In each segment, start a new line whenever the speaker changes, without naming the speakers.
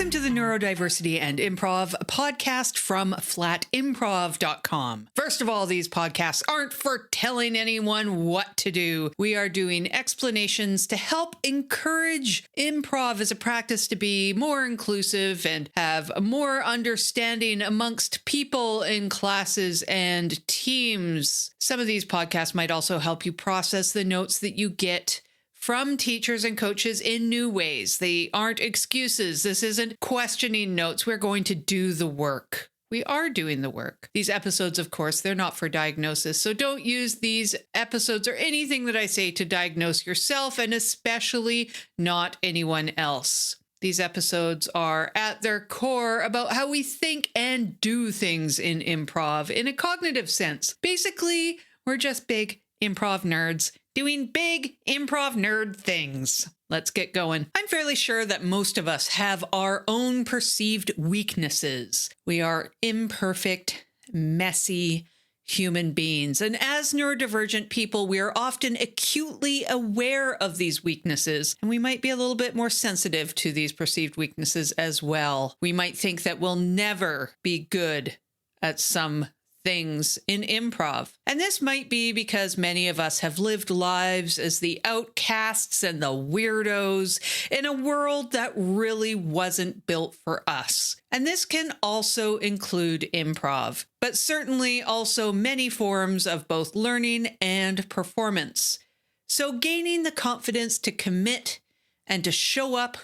Welcome to the Neurodiversity and Improv podcast from flatimprov.com. First of all, these podcasts aren't for telling anyone what to do. We are doing explanations to help encourage improv as a practice to be more inclusive and have more understanding amongst people in classes and teams. Some of these podcasts might also help you process the notes that you get from teachers and coaches in new ways. They aren't excuses. This isn't questioning notes. We're going to do the work. We are doing the work. These episodes, of course, they're not for diagnosis. So don't use these episodes or anything that I say to diagnose yourself, and especially not anyone else. These episodes are at their core about how we think and do things in improv in a cognitive sense. Basically, we're just big improv nerds doing big improv nerd things. Let's get going. I'm fairly sure that most of us have our own perceived weaknesses. We are imperfect, messy human beings. And as neurodivergent people, we are often acutely aware of these weaknesses, and we might be a little bit more sensitive to these perceived weaknesses as well. We might think that we'll never be good at some things in improv. And this might be because many of us have lived lives as the outcasts and the weirdos in a world that really wasn't built for us. And this can also include improv, but certainly also many forms of both learning and performance. So gaining the confidence to commit and to show up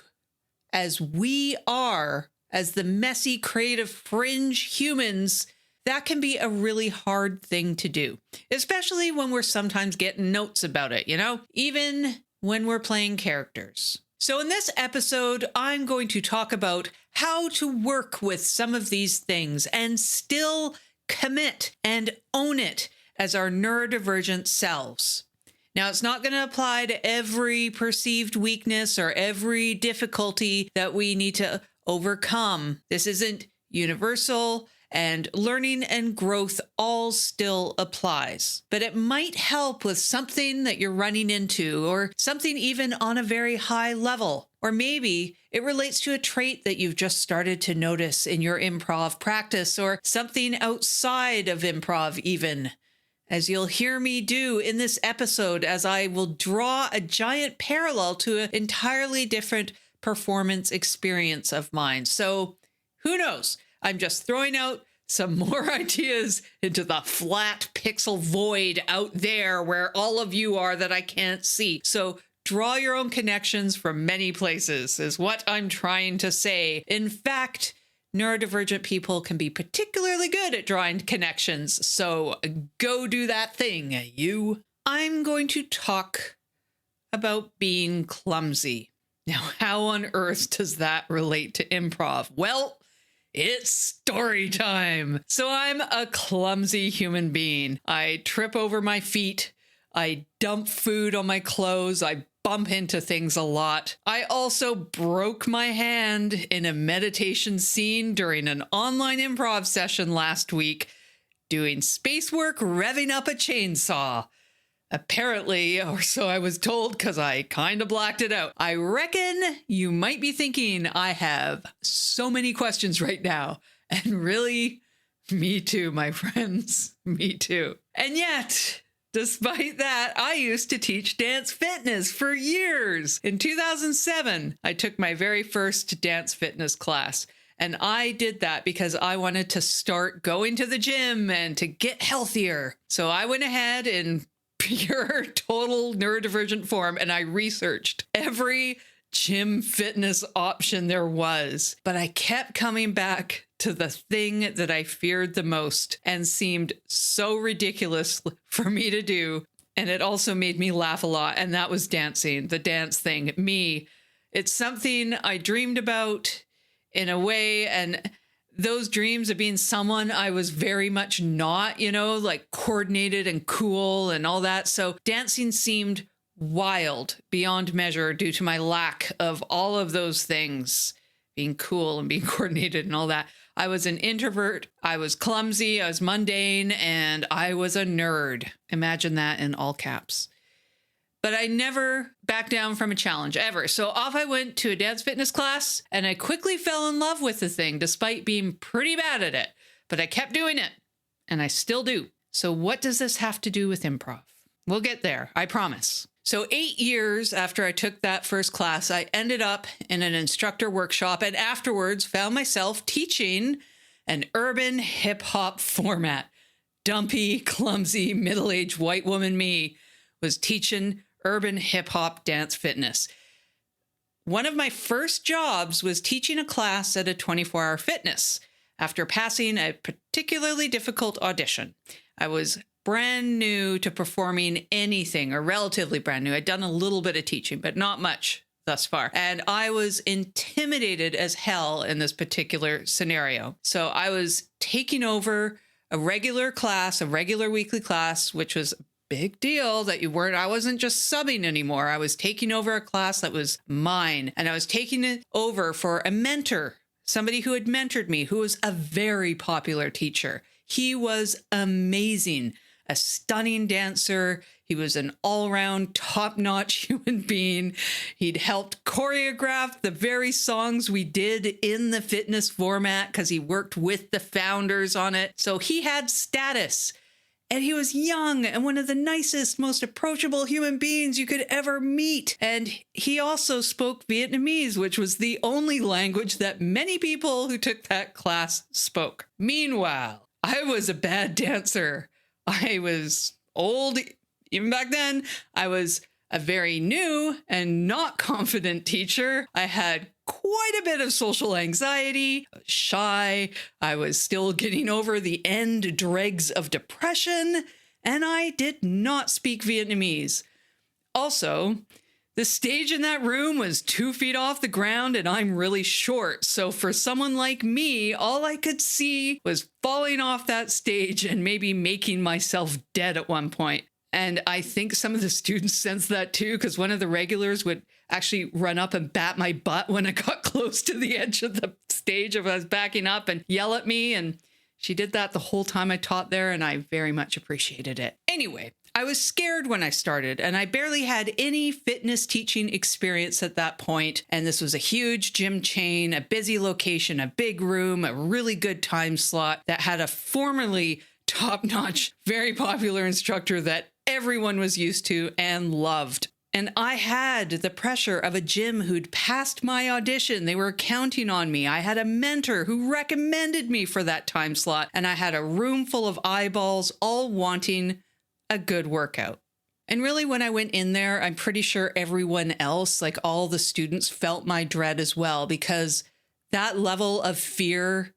as we are, as the messy, creative, fringe humans, that can be a really hard thing to do, especially when we're sometimes getting notes about it, even when we're playing characters. So in this episode, I'm going to talk about how to work with some of these things and still commit and own it as our neurodivergent selves. Now, it's not going to apply to every perceived weakness or every difficulty that we need to overcome. This isn't universal. And learning and growth all still applies. But it might help with something that you're running into, or something even on a very high level. Or maybe it relates to a trait that you've just started to notice in your improv practice, or something outside of improv even. As you'll hear me do in this episode, as I will draw a giant parallel to an entirely different performance experience of mine. So who knows? I'm just throwing out some more ideas into the flat pixel void out there where all of you are that I can't see. So draw your own connections from many places is what I'm trying to say. In fact, neurodivergent people can be particularly good at drawing connections. So go do that thing, you. I'm going to talk about being clumsy. Now, how on earth does that relate to improv? Well, it's story time. So I'm a clumsy human being. I trip over my feet. I dump food on my clothes. I bump into things a lot. I also broke my hand in a meditation scene during an online improv session last week, doing space work, revving up a chainsaw. Apparently, or so I was told, because I kind of blacked it out. I reckon you might be thinking I have so many questions right now. And really, me too, my friends. Me too. And yet, despite that, I used to teach dance fitness for years. In 2007, I took my very first dance fitness class. And I did that because I wanted to start going to the gym and to get healthier. So I went ahead and pure total neurodivergent form, and I researched every gym fitness option there was. But I kept coming back to the thing that I feared the most and seemed so ridiculous for me to do. And it also made me laugh a lot. And that was dancing, the dance thing. Me. It's something I dreamed about in a way, and those dreams of being someone I was very much not, like coordinated and cool and all that. So dancing seemed wild beyond measure due to my lack of all of those things, being cool and being coordinated and all that. I was an introvert. I was clumsy. I was mundane, and I was a nerd. Imagine that in all caps. but I never backed down from a challenge ever. So off I went to a dance fitness class, and I quickly fell in love with the thing despite being pretty bad at it. But I kept doing it, and I still do. So what does this have to do with improv? We'll get there, I promise. So 8 years after I took that first class, I ended up in an instructor workshop and afterwards found myself teaching an urban hip hop format. Dumpy, clumsy, middle-aged white woman me was teaching urban hip hop dance fitness. One of my first jobs was teaching a class at a 24-hour fitness after passing a particularly difficult audition. I was brand new to performing anything, or relatively brand new. I'd done a little bit of teaching, but not much thus far. And I was intimidated as hell in this particular scenario. So I was taking over a regular class, a regular weekly class, which was a big deal that I wasn't just subbing anymore. I was taking over a class that was mine, and I was taking it over for a mentor, somebody who had mentored me, who was a very popular teacher. He was amazing. A stunning dancer. He was an all-around top-notch human being. He'd helped choreograph the very songs we did in the fitness format because he worked with the founders on it. So he had status. And he was young and one of the nicest, most approachable human beings you could ever meet. And he also spoke Vietnamese, which was the only language that many people who took that class spoke. Meanwhile, I was a bad dancer. I was old, even back then. I was a very new and not confident teacher. I had quite a bit of social anxiety, shy. I was still getting over the end dregs of depression, and I did not speak Vietnamese. Also, the stage in that room was 2 feet off the ground, and I'm really short. So for someone like me, all I could see was falling off that stage and maybe making myself dead at one point. And I think some of the students sensed that too, because one of the regulars would actually run up and bat my butt when I got close to the edge of the stage if I was backing up, and yell at me. And she did that the whole time I taught there, and I very much appreciated it. Anyway, I was scared when I started, and I barely had any fitness teaching experience at that point. And this was a huge gym chain, a busy location, a big room, a really good time slot that had a formerly top-notch, very popular instructor that everyone was used to and loved. And I had the pressure of a gym who'd passed my audition. They were counting on me. I had a mentor who recommended me for that time slot. And I had a room full of eyeballs all wanting a good workout. And really, when I went in there, I'm pretty sure everyone else, like all the students, felt my dread as well, because that level of fear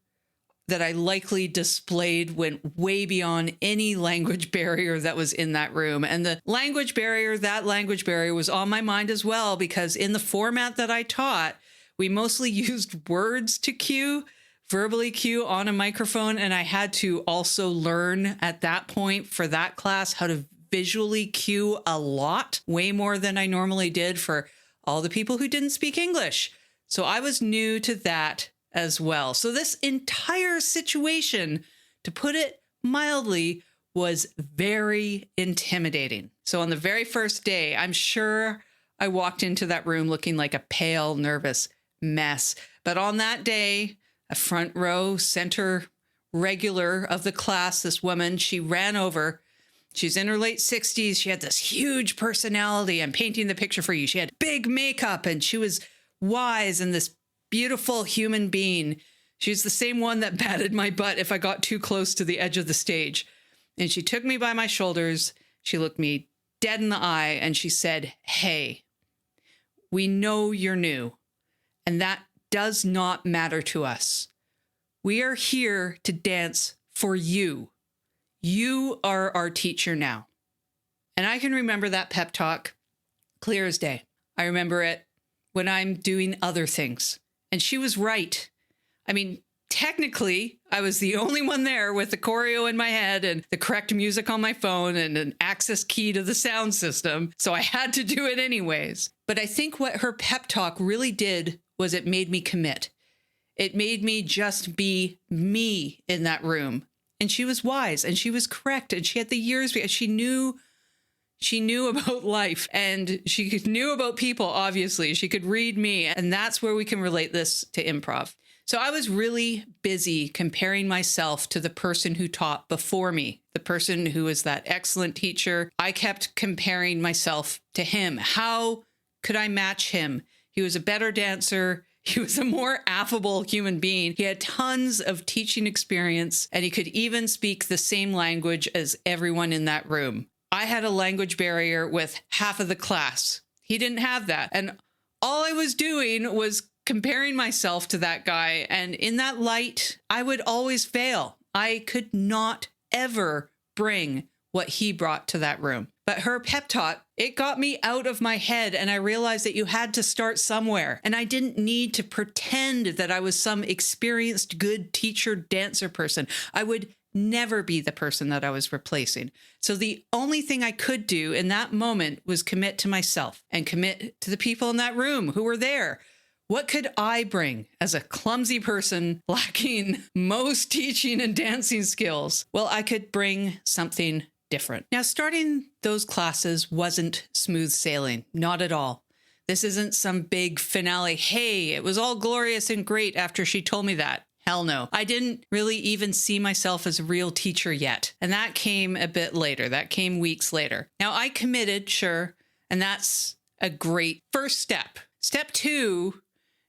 that I likely displayed went way beyond any language barrier that was in that room. And that language barrier was on my mind as well, because in the format that I taught, we mostly used words to cue, verbally cue on a microphone. And I had to also learn at that point for that class how to visually cue a lot, way more than I normally did for all the people who didn't speak English. So I was new to that as well. So this entire situation, to put it mildly, was very intimidating. So on the very first day, I'm sure I walked into that room looking like a pale, nervous mess. But on that day, a front row center regular of the class, this woman, she ran over. She's in her late 60s. She had this huge personality. I'm painting the picture for you. She had big makeup, and she was wise and this beautiful human being. She's the same one that batted my butt if I got too close to the edge of the stage. And she took me by my shoulders. She looked me dead in the eye and she said, "Hey, we know you're new, and that does not matter to us. We are here to dance for you. You are our teacher now." And I can remember that pep talk clear as day. I remember it when I'm doing other things. And she was right. I mean, technically, I was the only one there with the choreo in my head and the correct music on my phone and an access key to the sound system. So I had to do it anyways. But I think what her pep talk really did was it made me commit. It made me just be me in that room. And she was wise and she was correct. And she had the years. She knew She knew about life and she knew about people, obviously. She could read me. And that's where we can relate this to improv. So I was really busy comparing myself to the person who taught before me, the person who was that excellent teacher. I kept comparing myself to him. How could I match him? He was a better dancer. He was a more affable human being. He had tons of teaching experience, and he could even speak the same language as everyone in that room. I had a language barrier with half of the class. He didn't have that. And all I was doing was comparing myself to that guy. And in that light, I would always fail. I could not ever bring what he brought to that room. But her pep talk, it got me out of my head, and I realized that you had to start somewhere. And I didn't need to pretend that I was some experienced, good teacher, dancer person. I would never be the person that I was replacing. So the only thing I could do in that moment was commit to myself and commit to the people in that room who were there. What could I bring as a clumsy person lacking most teaching and dancing skills? Well, I could bring something different. Now, starting those classes wasn't smooth sailing, not at all. This isn't some big finale. Hey, it was all glorious and great after she told me that. Hell no. I didn't really even see myself as a real teacher yet. And that came a bit later. That came weeks later. Now, I committed, sure, and that's a great first step. Step 2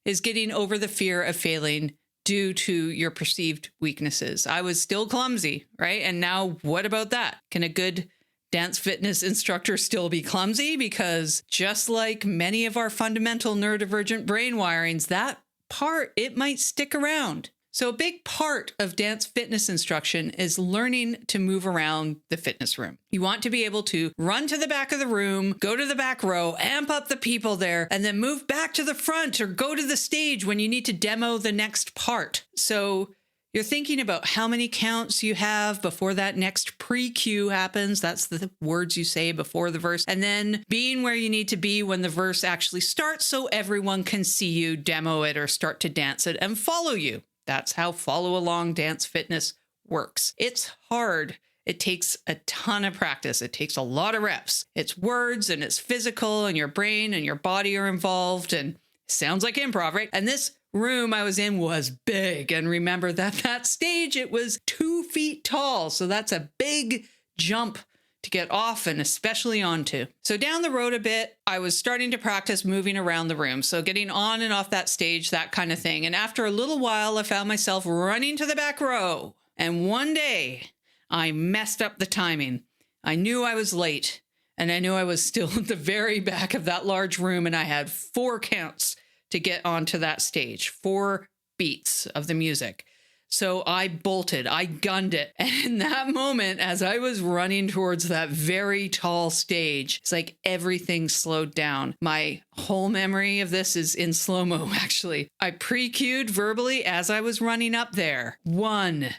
is getting over the fear of failing due to your perceived weaknesses. I was still clumsy, right? And now what about that? Can a good dance fitness instructor still be clumsy? Because just like many of our fundamental neurodivergent brain wirings, that part, it might stick around. So a big part of dance fitness instruction is learning to move around the fitness room. You want to be able to run to the back of the room, go to the back row, amp up the people there, and then move back to the front or go to the stage when you need to demo the next part. So you're thinking about how many counts you have before that next pre-cue happens. That's the words you say before the verse. And then being where you need to be when the verse actually starts so everyone can see you demo it or start to dance it and follow you. That's how follow along dance fitness works. It's hard. It takes a ton of practice. It takes a lot of reps. It's words and it's physical and your brain and your body are involved and sounds like improv, right? And this room I was in was big. And remember that stage, it was 2 feet tall. So that's a big jump to get off and especially onto. So down the road a bit, I was starting to practice moving around the room. So getting on and off that stage, that kind of thing. And after a little while, I found myself running to the back row. And one day I messed up the timing. I knew I was late and I knew I was still at the very back of that large room. And I had 4 counts to get onto that stage, 4 beats of the music. So I bolted, I gunned it. And in that moment, as I was running towards that very tall stage, it's like everything slowed down. My whole memory of this is in slow-mo, actually. I pre-cued verbally as I was running up there. 1,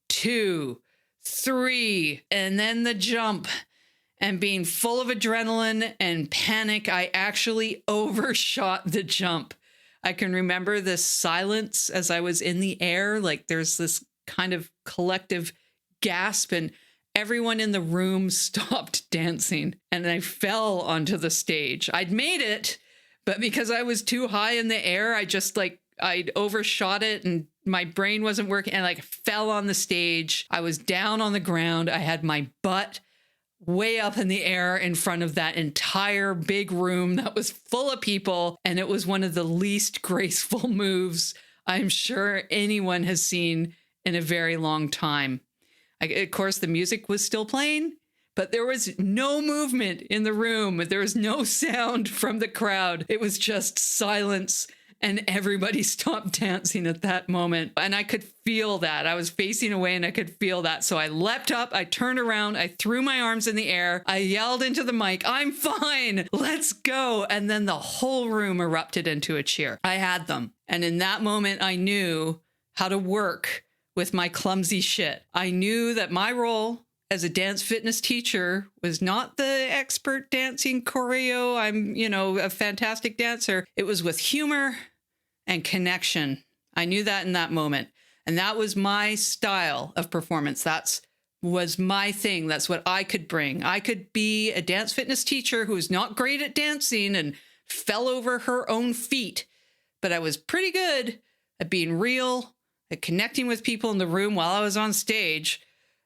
2, 3, and then the jump. And being full of adrenaline and panic, I actually overshot the jump. I can remember this silence as I was in the air, like there's this kind of collective gasp and everyone in the room stopped dancing and I fell onto the stage. I'd made it, but because I was too high in the air, I'd overshot it and my brain wasn't working and I fell on the stage. I was down on the ground. I had my butt way up in the air in front of that entire big room that was full of people. And it was one of the least graceful moves I'm sure anyone has seen in a very long time. Of course, the music was still playing, but there was no movement in the room. There was no sound from the crowd. It was just silence. And everybody stopped dancing at that moment. And I could feel that. I was facing away and I could feel that. So I leapt up, I turned around, I threw my arms in the air. I yelled into the mic, "I'm fine, let's go." And then the whole room erupted into a cheer. I had them. And in that moment, I knew how to work with my clumsy shit. I knew that my role as a dance fitness teacher was not the expert dancing choreo. I'm, a fantastic dancer. It was with humor and connection. I knew that in that moment. And that was my style of performance. That's was my thing. That's what I could bring. I could be a dance fitness teacher who's not great at dancing and fell over her own feet, but I was pretty good at being real, at connecting with people in the room while I was on stage,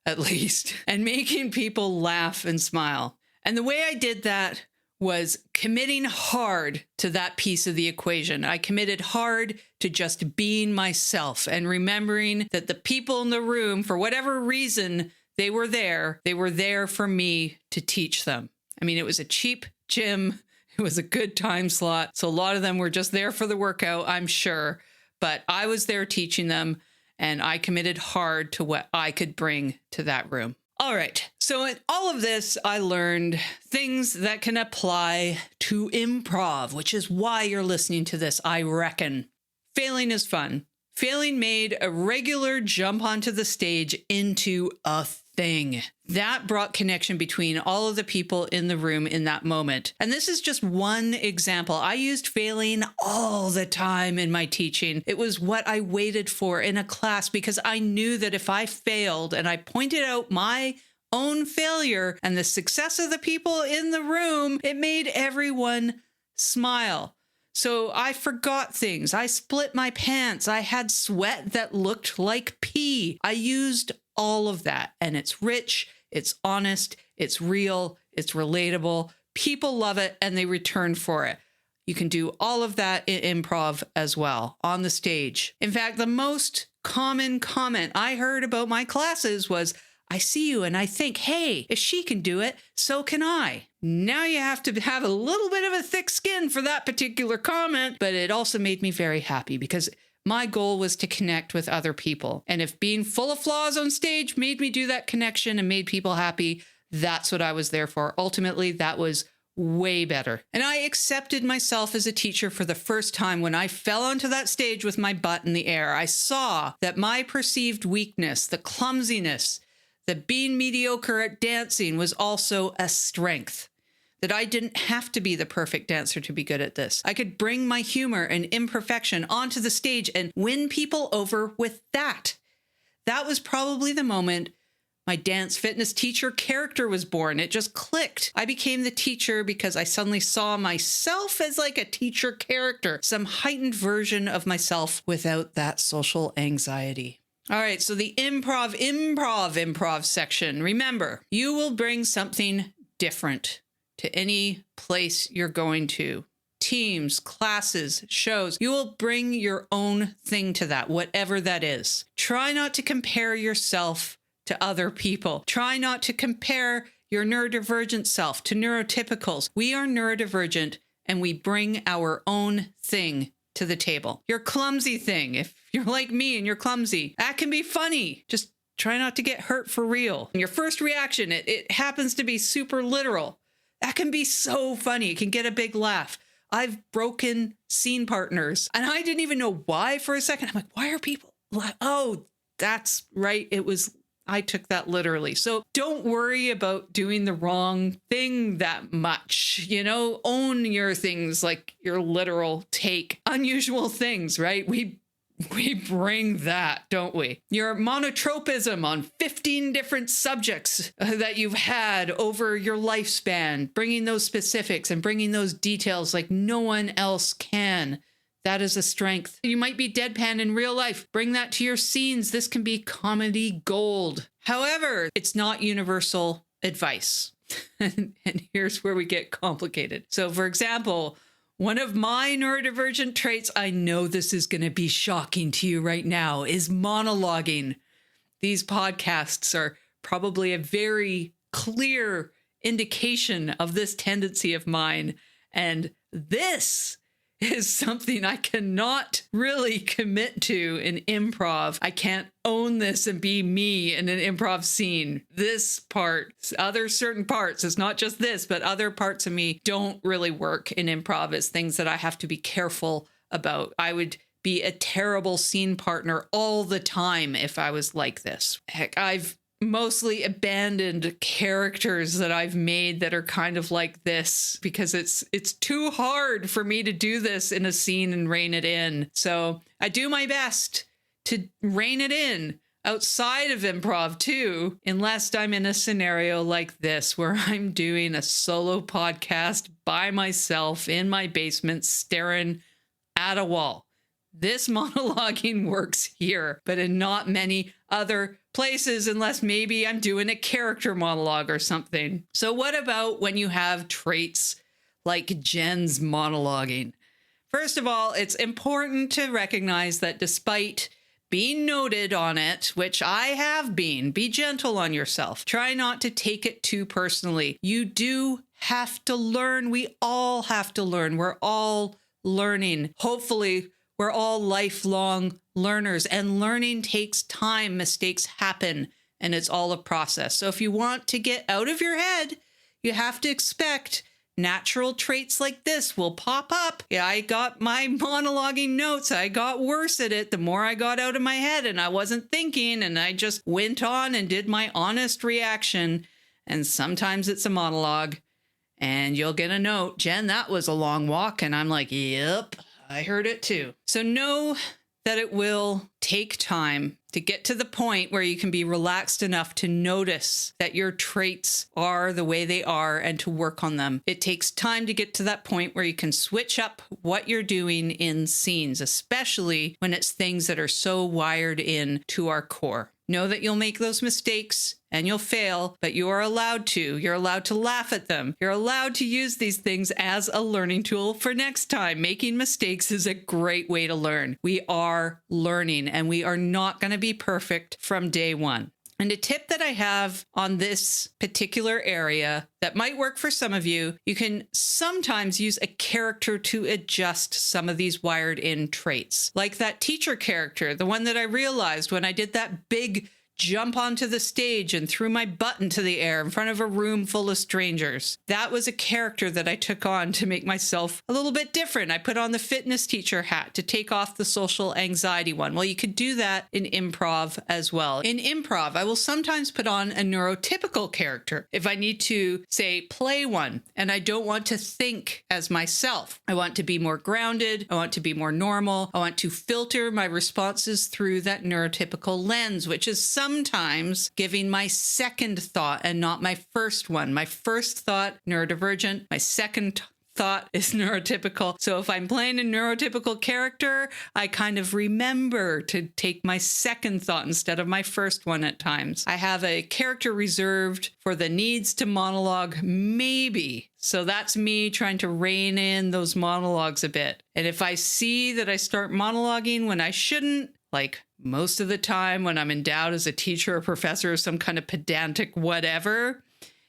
at least, and making people laugh and smile. And the way I did that was committing hard to that piece of the equation. I committed hard to just being myself and remembering that the people in the room, for whatever reason they were there for me to teach them. I mean, it was a cheap gym. It was a good time slot. So a lot of them were just there for the workout, I'm sure. But I was there teaching them, and I committed hard to what I could bring to that room. All right. So in all of this, I learned things that can apply to improv, which is why you're listening to this, I reckon. Failing is fun. Failing made a regular jump onto the stage into a thing. That brought connection between all of the people in the room in that moment. And this is just one example. I used failing all the time in my teaching. It was what I waited for in a class because I knew that if I failed and I pointed out my own failure and the success of the people in the room, it made everyone smile. So I forgot things. I split my pants. I had sweat that looked like pee. I used all of that. And it's rich, it's honest, it's real, it's relatable. People love it and they return for it. You can do all of that in improv as well on the stage. In fact, the most common comment I heard about my classes was, I see you and I think, hey, if she can do it, so can I. Now you have to have a little bit of a thick skin for that particular comment, but it also made me very happy because my goal was to connect with other people. And if being full of flaws on stage made me do that connection and made people happy, that's what I was there for. Ultimately, that was way better. And I accepted myself as a teacher for the first time when I fell onto that stage with my butt in the air. I saw that my perceived weakness, the clumsiness, that being mediocre at dancing was also a strength. That I didn't have to be the perfect dancer to be good at this. I could bring my humor and imperfection onto the stage and win people over with that. That was probably the moment my dance fitness teacher character was born. It just clicked. I became the teacher because I suddenly saw myself as like a teacher character, some heightened version of myself without that social anxiety. All right, so the improv section. Remember, you will bring something different to any place you're going to. Teams, classes, shows. You will bring your own thing to that, whatever that is. Try not to compare yourself to other people. Try not to compare your neurodivergent self to neurotypicals. We are neurodivergent and we bring our own thing to the table. Your clumsy thing, if you're like me and you're clumsy, that can be funny. Just try not to get hurt for real. And your first reaction, it happens to be super literal. That can be so funny. It can get a big laugh. I've broken scene partners and I didn't even know why for a second. I'm like, why are people like, oh, that's right. I took that literally. So don't worry about doing the wrong thing that much, own your things, like your literal take, unusual things, right? We bring that, don't we? Your monotropism on 15 different subjects that you've had over your lifespan, bringing those specifics and bringing those details like no one else can. That is a strength. You might be deadpan in real life. Bring that to your scenes. This can be comedy gold. However, it's not universal advice. And here's where we get complicated. So for example, one of my neurodivergent traits, I know this is going to be shocking to you right now, is monologuing. These podcasts are probably a very clear indication of this tendency of mine. And this is something I cannot really commit to in improv. I can't own this and be me in an improv scene. This part, other certain parts, it's not just this, but other parts of me don't really work in improv as things that I have to be careful about. I would be a terrible scene partner all the time if I was like this. Heck, I've mostly abandoned characters that I've made that are kind of like this because it's too hard for me to do this in a scene and rein it in. So I do my best to rein it in. outside of improv too, unless I'm in a scenario like this where I'm doing a solo podcast by myself in my basement staring at a wall. This monologuing works here, but in not many other places, unless maybe I'm doing a character monologue or something. So what about when you have traits like Jen's monologuing? First of all, it's important to recognize that despite being noted on it, which I have been, be gentle on yourself. Try not to take it too personally. You do have to learn. We all have to learn. We're all learning. Hopefully, we're all lifelong learners, and learning takes time. Mistakes happen, and it's all a process. So if you want to get out of your head, you have to expect natural traits like this will pop up. Yeah, I got my monologuing notes. I got worse at it the more I got out of my head, and I wasn't thinking, and I just went on and did my honest reaction. And sometimes it's a monologue, and you'll get a note, Jen, that was a long walk. And I'm like, yep, I heard it too. So know that it will take time to get to the point where you can be relaxed enough to notice that your traits are the way they are and to work on them. It takes time to get to that point where you can switch up what you're doing in scenes, especially when it's things that are so wired in to our core. Know that you'll make those mistakes and you'll fail, but you are allowed to. You're allowed to laugh at them. You're allowed to use these things as a learning tool for next time. Making mistakes is a great way to learn. We are learning, and we are not going to be perfect from day one. And a tip that I have on this particular area that might work for some of you, you can sometimes use a character to adjust some of these wired in traits. Like that teacher character, the one that I realized when I did that big jump onto the stage and threw my butt into the air in front of a room full of strangers. That was a character that I took on to make myself a little bit different. I put on the fitness teacher hat to take off the social anxiety one. Well, you could do that in improv as well. In improv, I will sometimes put on a neurotypical character if I need to, say, play one, and I don't want to think as myself. I want to be more grounded. I want to be more normal. I want to filter my responses through that neurotypical lens, which is sometimes giving my second thought and not my first one. My first thought, neurodivergent. My second thought is neurotypical. So if I'm playing a neurotypical character, I kind of remember to take my second thought instead of my first one at times. I have a character reserved for the needs to monologue, maybe. So that's me trying to rein in those monologues a bit. And if I see that I start monologuing when I shouldn't, like most of the time when I'm endowed as a teacher or professor or some kind of pedantic whatever,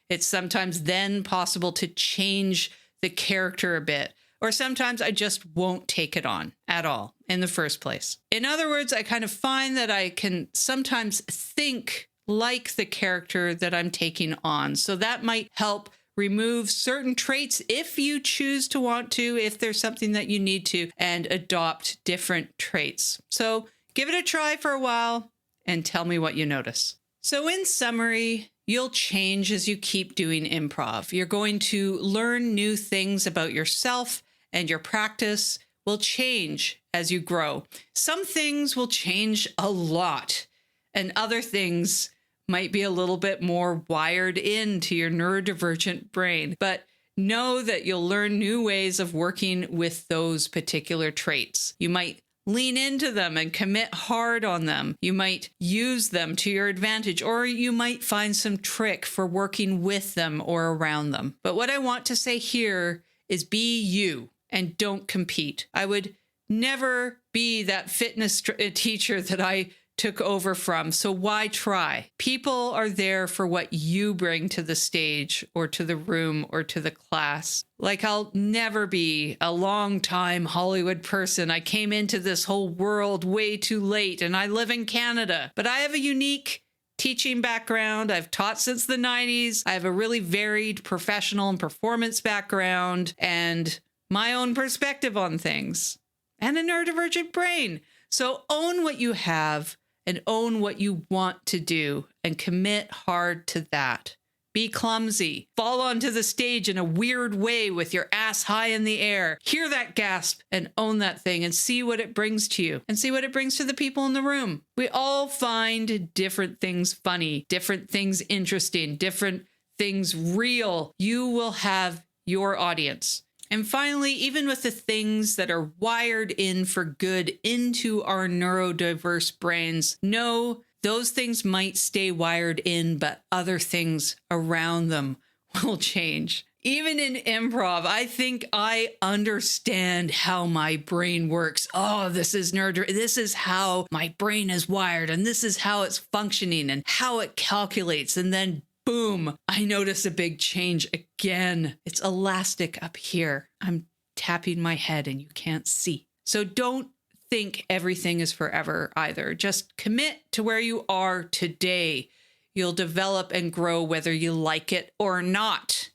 it's sometimes then possible to change the character a bit. Or sometimes I just won't take it on at all in the first place. In other words, I kind of find that I can sometimes think like the character that I'm taking on. So that might help remove certain traits if you choose to want to, if there's something that you need to, and adopt different traits. So give it a try for a while and tell me what you notice. So in summary, you'll change as you keep doing improv. You're going to learn new things about yourself, and your practice will change as you grow. Some things will change a lot, and other things might be a little bit more wired into your neurodivergent brain. But know that you'll learn new ways of working with those particular traits. You might lean into them and commit hard on them. You might use them to your advantage, or you might find some trick for working with them or around them. But what I want to say here is be you and don't compete. I would never be that fitness teacher that I took over from. So why try? People are there for what you bring to the stage or to the room or to the class. Like I'll never be a long-time Hollywood person. I came into this whole world way too late, and I live in Canada. But I have a unique teaching background. I've taught since the 90s. I have a really varied professional and performance background and my own perspective on things and a neurodivergent brain. So own what you have and own what you want to do and commit hard to that. be clumsy, fall onto the stage in a weird way with your ass high in the air, hear that gasp and own that thing and see what it brings to you and see what it brings to the people in the room. We all find different things funny, different things interesting, different things real. You will have your audience. And finally, even with the things that are wired in for good into our neurodiverse brains, know those things might stay wired in, but other things around them will change. Even in improv, I think I understand how my brain works. Oh, this is this is how my brain is wired, and this is how it's functioning and how it calculates. And then boom, I notice a big change again. It's elastic up here. I'm tapping my head and you can't see. So don't think everything is forever either. Just commit to where you are today. You'll develop and grow whether you like it or not.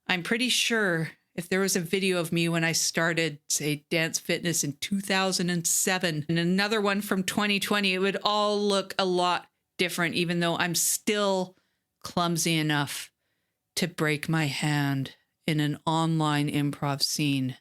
I'm pretty sure if there was a video of me when I started, say, dance fitness in 2007 and another one from 2020, it would all look a lot different, even though I'm still clumsy enough to break my hand in an online improv scene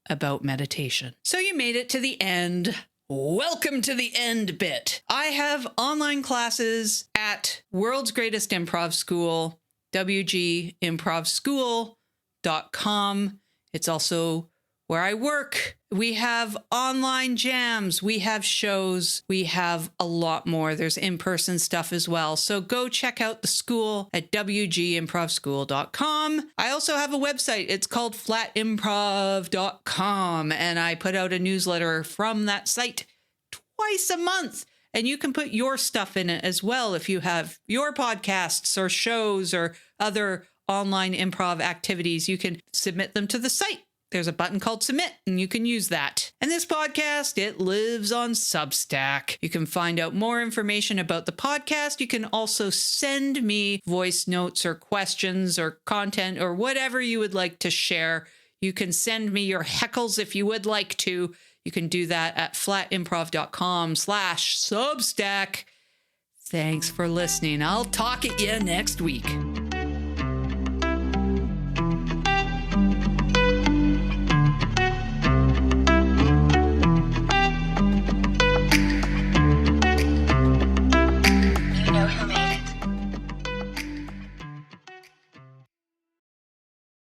about meditation. So you made it to the end. Welcome to the end bit. I have online classes at World's Greatest Improv School, wgimprovschool.com. It's also where I work. We have online jams, we have shows, we have a lot more. There's in-person stuff as well. So go check out the school at wgimprovschool.com. I also have a website. It's called flatimprov.com, and I put out a newsletter from that site twice a month. And you can put your stuff in it as well if you have your podcasts or shows or other online improv activities. You can submit them to the site. There's a button called submit, and you can use that. And this podcast, it lives on Substack. You can find out more information about the podcast. You can also send me voice notes or questions or content or whatever you would like to share. You can send me your heckles if you would like to. You can do that at flatimprov.com/Substack. Thanks for listening. I'll talk at you next week.